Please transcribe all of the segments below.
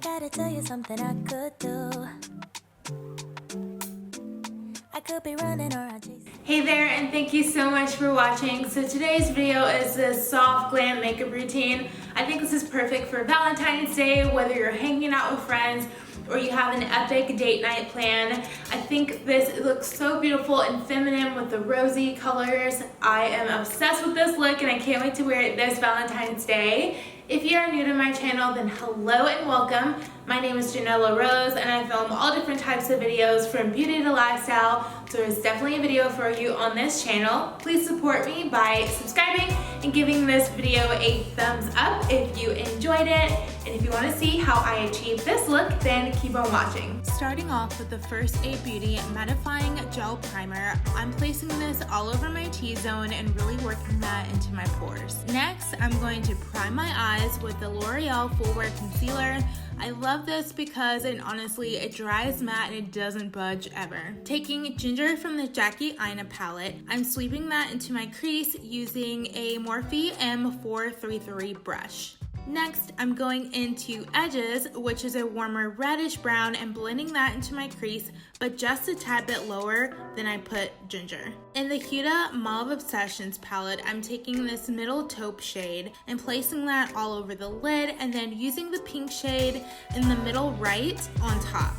gotta tell you something I could do. I could be running or I chase. Hey there, and thank you so much for watching. So today's video is this soft glam makeup routine. I think this is perfect for Valentine's Day, whether you're hanging out with friends or you have an epic date night plan. I think this looks so beautiful and feminine with the rosy colors. I am obsessed with this look and I can't wait to wear it this Valentine's Day. If you are new to my channel, then hello and welcome. My name is Janella Rose and I film all different types of videos from beauty to lifestyle, so there's definitely a video for you on this channel. Please support me by subscribing and giving this video a thumbs up if you enjoyed it. And if you want to see how I achieved this look, then keep on watching. Starting off with the First Aid Beauty Mattifying Gel Primer, I'm placing this all over my T-zone and really working that into my pores. Next, I'm going to prime my eyes with the L'Oreal Full Wear Concealer. I love this because it dries matte and it doesn't budge ever. Taking Ginger from the Jackie Aina palette, I'm sweeping that into my crease using a Morphe M433 brush. Next, I'm going into Edges, which is a warmer reddish brown, and blending that into my crease, but just a tad bit lower than I put Ginger. In the Huda Mauve Obsessions palette, I'm taking this middle taupe shade and placing that all over the lid, and then using the pink shade in the middle right on top.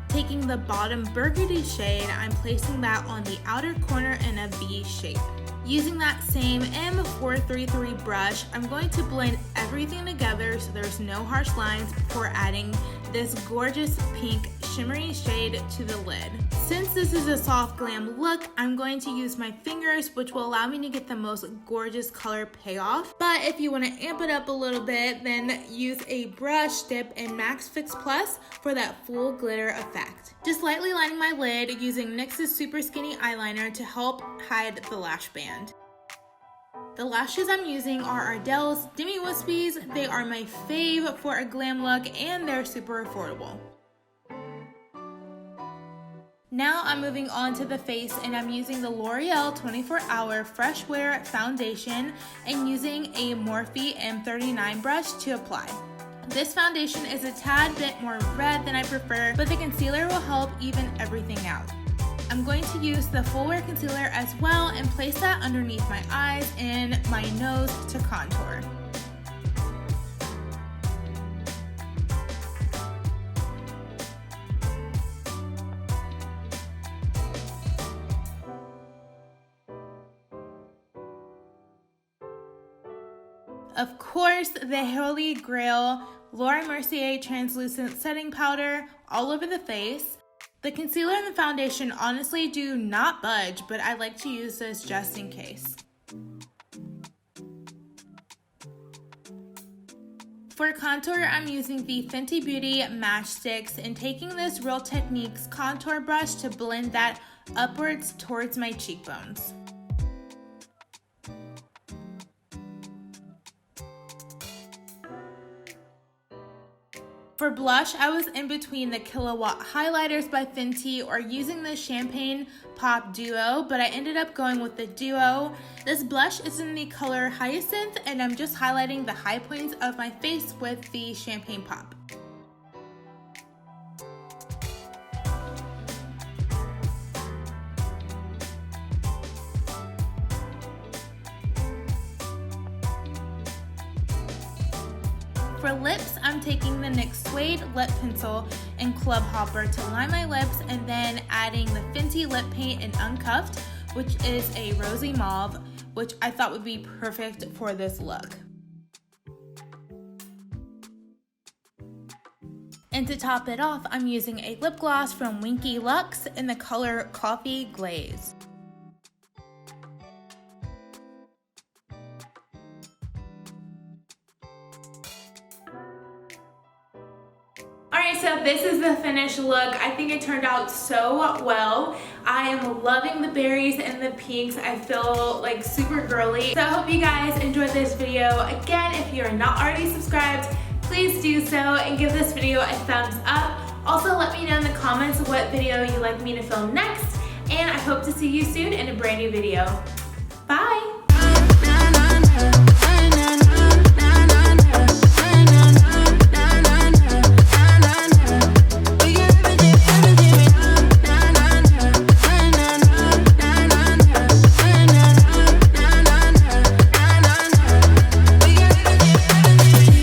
Taking the bottom burgundy shade, I'm placing that on the outer corner in a V shape. Using that same M433 brush, I'm going to blend everything together so there's no harsh lines before adding this gorgeous pink shimmery shade to the lid. Since this is a soft glam look, I'm going to use my fingers, which will allow me to get the most gorgeous color payoff. But if you want to amp it up a little bit, then use a brush dip in Max Fix Plus for that full glitter effect. Just lightly lining my lid using NYX's Super Skinny Eyeliner to help hide the lash band. The lashes I'm using are Ardell's Demi Wispies. They are my fave for a glam look and they're super affordable. Now I'm moving on to the face and I'm using the L'Oreal 24 Hour Fresh Wear Foundation and using a Morphe M39 brush to apply. This foundation is a tad bit more red than I prefer, but the concealer will help even everything out. I'm going to use the Full Wear Concealer as well and place that underneath my eyes and my nose to contour. Of course, the Holy Grail Laura Mercier Translucent Setting Powder all over the face. The concealer and the foundation honestly do not budge, but I like to use this just in case. For contour, I'm using the Fenty Beauty Matchsticks and taking this Real Techniques contour brush to blend that upwards towards my cheekbones. For blush, I was in between the Killawatt Highlighters by Fenty or using the Champagne Pop Duo, but I ended up going with the Duo. This blush is in the color Hyacinth, and I'm just highlighting the high points of my face with the Champagne Pop. For lips, I'm taking the NYX Suede Lip Pencil and Club Hopper to line my lips and then adding the Fenty Lip Paint in Uncuffed, which is a rosy mauve, which I thought would be perfect for this look. And to top it off, I'm using a lip gloss from Winky Lux in the color Coffee Glaze. Alright, so this is the finished look. I think it turned out so well. I am loving the berries and the pinks. I feel like super girly. So I hope you guys enjoyed this video. Again, if you're not already subscribed, please do so and give this video a thumbs up. Also, let me know in the comments what video you'd like me to film next, and I hope to see you soon in a brand new video. Bye!